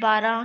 12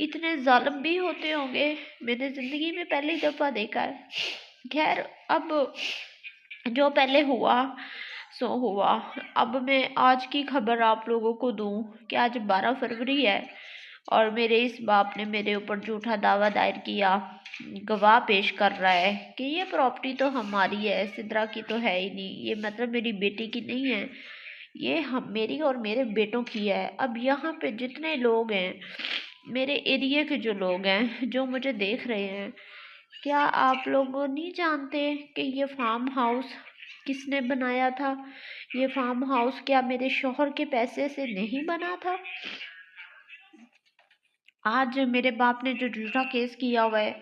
اتنے ظالم بھی ہوتے ہوں گے، میں نے زندگی میں پہلی دفعہ دیکھا ہے۔ خیر اب جو پہلے ہوا سو ہوا۔ اب میں آج کی خبر آپ لوگوں کو دوں کہ آج 12 فروری ہے اور میرے اس باپ نے میرے اوپر جھوٹا دعویٰ دائر کیا، گواہ پیش کر رہا ہے کہ یہ پراپرٹی تو ہماری ہے، سدرا کی تو ہے ہی نہیں، یہ مطلب میری بیٹی کی نہیں ہے، یہ میری اور میرے بیٹوں کی ہے۔ اب یہاں پہ جتنے لوگ ہیں، میرے ایریا کے جو لوگ ہیں جو مجھے دیکھ رہے ہیں، کیا آپ لوگ نہیں جانتے کہ یہ فارم ہاؤس کس نے بنایا تھا؟ یہ فارم ہاؤس کیا میرے شوہر کے پیسے سے نہیں بنا تھا؟ آج میرے باپ نے جو جھوٹا کیس کیا ہوا ہے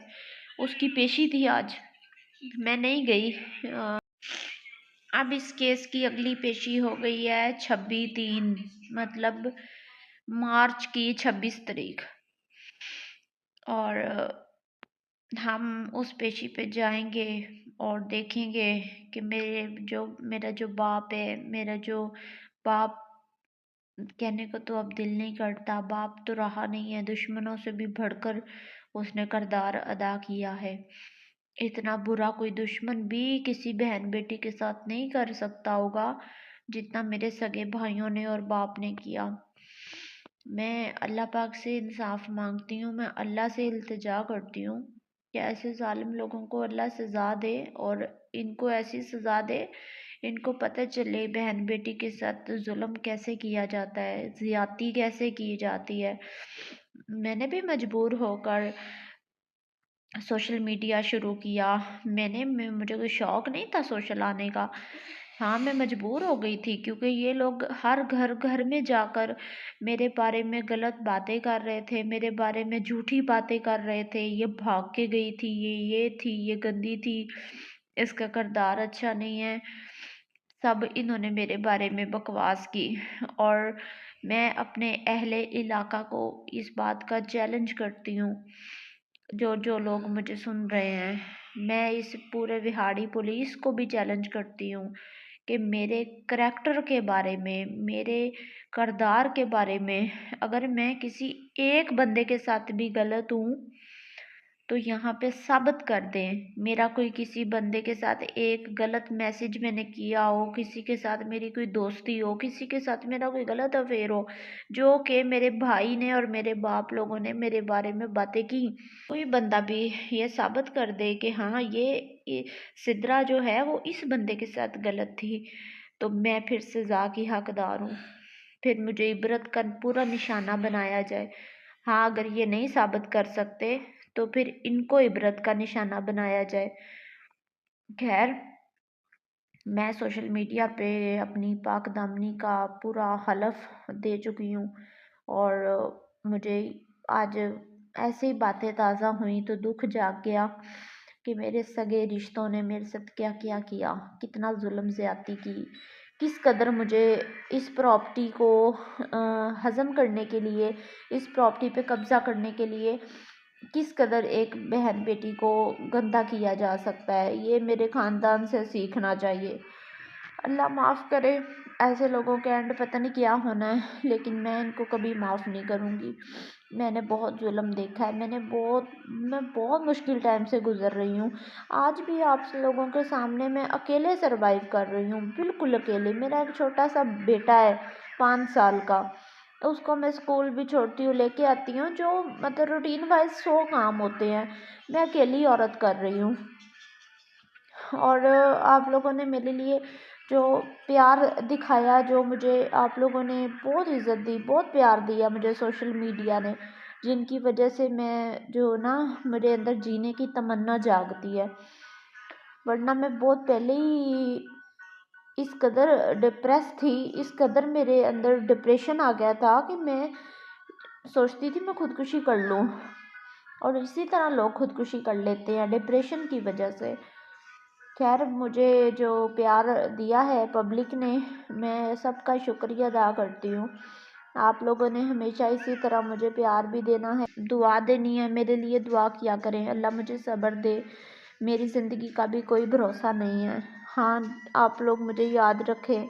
اس کی پیشی تھی آج، میں نہیں گئی۔ اب اس کیس کی اگلی پیشی ہو گئی ہے 26/3، مطلب مارچ کی 26 تاریخ، اور ہم اس پیشی پہ جائیں گے اور دیکھیں گے کہ میرا جو باپ ہے، میرا جو باپ کہنے کو تو اب دل نہیں کرتا، باپ تو رہا نہیں ہے، دشمنوں سے بھی بڑھ کر اس نے کردار ادا کیا ہے۔ اتنا برا کوئی دشمن بھی کسی بہن بیٹی کے ساتھ نہیں کر سکتا ہوگا جتنا میرے سگے بھائیوں نے اور باپ نے کیا۔ میں اللہ پاک سے انصاف مانگتی ہوں، میں اللہ سے التجا کرتی ہوں کہ ایسے ظالم لوگوں کو اللہ سزا دے اور ان کو ایسی سزا دے، ان کو پتہ چلے بہن بیٹی کے ساتھ ظلم کیسے کیا جاتا ہے، زیادتی کیسے کی جاتی ہے۔ میں نے بھی مجبور ہو کر سوشل میڈیا شروع کیا، مجھے کوئی شوق نہیں تھا سوشل آنے کا، ہاں میں مجبور ہو گئی تھی کیونکہ یہ لوگ ہر گھر میں جا کر میرے بارے میں غلط باتیں کر رہے تھے، میرے بارے میں جھوٹی باتیں کر رہے تھے، یہ بھاگ کے گئی تھی، یہ تھی، یہ گندی تھی، اس کا کردار اچھا نہیں ہے، سب انہوں نے میرے بارے میں بکواس کی۔ اور میں اپنے اہل علاقہ کو اس بات کا چیلنج کرتی ہوں، جو لوگ مجھے سن رہے ہیں، میں اس پورے وہاڑی پولیس کو بھی چیلنج کرتی ہوں کہ میرے کریکٹر کے بارے میں، میرے کردار کے بارے میں اگر میں کسی ایک بندے کے ساتھ بھی غلط ہوں تو یہاں پہ ثابت کر دیں۔ میرا کوئی کسی بندے کے ساتھ ایک غلط میسج میں نے کیا ہو، کسی کے ساتھ میری کوئی دوستی ہو، کسی کے ساتھ میرا کوئی غلط افیئر ہو جو کہ میرے بھائی نے اور میرے باپ لوگوں نے میرے بارے میں باتیں کی، کوئی بندہ بھی یہ ثابت کر دے کہ ہاں یہ سدرا جو ہے وہ اس بندے کے ساتھ غلط تھی، تو میں پھر سزا کی حقدار ہوں، پھر مجھے عبرت کا پورا نشانہ بنایا جائے۔ ہاں اگر یہ نہیں ثابت کر سکتے تو پھر ان کو عبرت کا نشانہ بنایا جائے۔ خیر میں سوشل میڈیا پہ اپنی پاک دامنی کا پورا حلف دے چکی ہوں، اور مجھے آج ایسی باتیں تازہ ہوئیں تو دکھ جاگ گیا کہ میرے سگے رشتوں نے میرے ساتھ کیا کیا کیا، کتنا ظلم زیادتی کی، کس قدر مجھے اس پراپرٹی کو ہضم کرنے کے لیے، اس پراپرٹی پہ قبضہ کرنے کے لیے کس قدر ایک بہن بیٹی کو گندا کیا جا سکتا ہے، یہ میرے خاندان سے سیکھنا چاہیے۔ اللہ معاف کرے، ایسے لوگوں کے اینڈ پتہ نہیں کیا ہونا ہے، لیکن میں ان کو کبھی معاف نہیں کروں گی۔ میں نے بہت ظلم دیکھا ہے، میں بہت مشکل ٹائم سے گزر رہی ہوں، آج بھی آپ لوگوں کے سامنے میں اکیلے سروائیو کر رہی ہوں، بالکل اکیلے۔ میرا ایک چھوٹا سا بیٹا ہے 5 سال کا، اس کو میں اسکول بھی چھوڑتی ہوں، لے کے آتی ہوں، جو مطلب روٹین وائز 100 کام ہوتے ہیں، میں اکیلی عورت کر رہی ہوں۔ اور آپ لوگوں نے میرے لیے جو پیار دکھایا، جو مجھے آپ لوگوں نے بہت عزت دی، بہت پیار دیا مجھے سوشل میڈیا نے، جن کی وجہ سے میں جو نا میرے اندر جینے کی تمنا جاگتی ہے، ورنہ میں بہت پہلے ہی اس قدر ڈپریس تھی، اس قدر میرے اندر ڈپریشن آ گیا تھا کہ میں سوچتی تھی میں خودکشی کر لوں، اور اسی طرح لوگ خودکشی کر لیتے ہیں ڈپریشن کی وجہ سے۔ خیر مجھے جو پیار دیا ہے پبلک نے، میں سب کا شکریہ ادا کرتی ہوں۔ آپ لوگوں نے ہمیشہ اسی طرح مجھے پیار بھی دینا ہے، دعا دینی ہے، میرے لیے دعا کیا کریں، اللہ مجھے صبر دے، میری زندگی کا بھی کوئی بھروسہ نہیں ہے۔ ہاں آپ لوگ مجھے یاد رکھیں،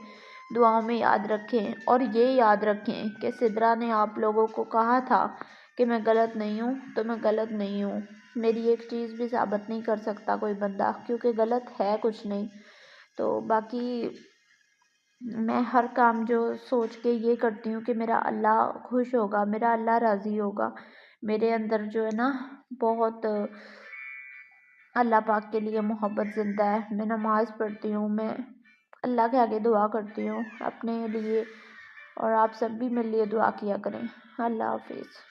دعاؤں میں یاد رکھیں، اور یہ یاد رکھیں کہ سدرا نے آپ لوگوں کو کہا تھا کہ میں غلط نہیں ہوں تو میں غلط نہیں ہوں. میری ایک چیز بھی ثابت نہیں کر سکتا کوئی بندہ، کیونکہ غلط ہے کچھ نہیں. تو باقی میں ہر کام جو سوچ کے یہ کرتی ہوں کہ میرا اللہ خوش ہوگا، میرا اللہ راضی ہوگا. میرے اندر جو ہے نا بہت اللہ پاک کے لیے محبت زندہ ہے. میں نماز پڑھتی ہوں، میں اللہ کے آگے دعا کرتی ہوں اپنے لیے، اور آپ سب بھی میرے لیے دعا کیا کریں. اللہ حافظ.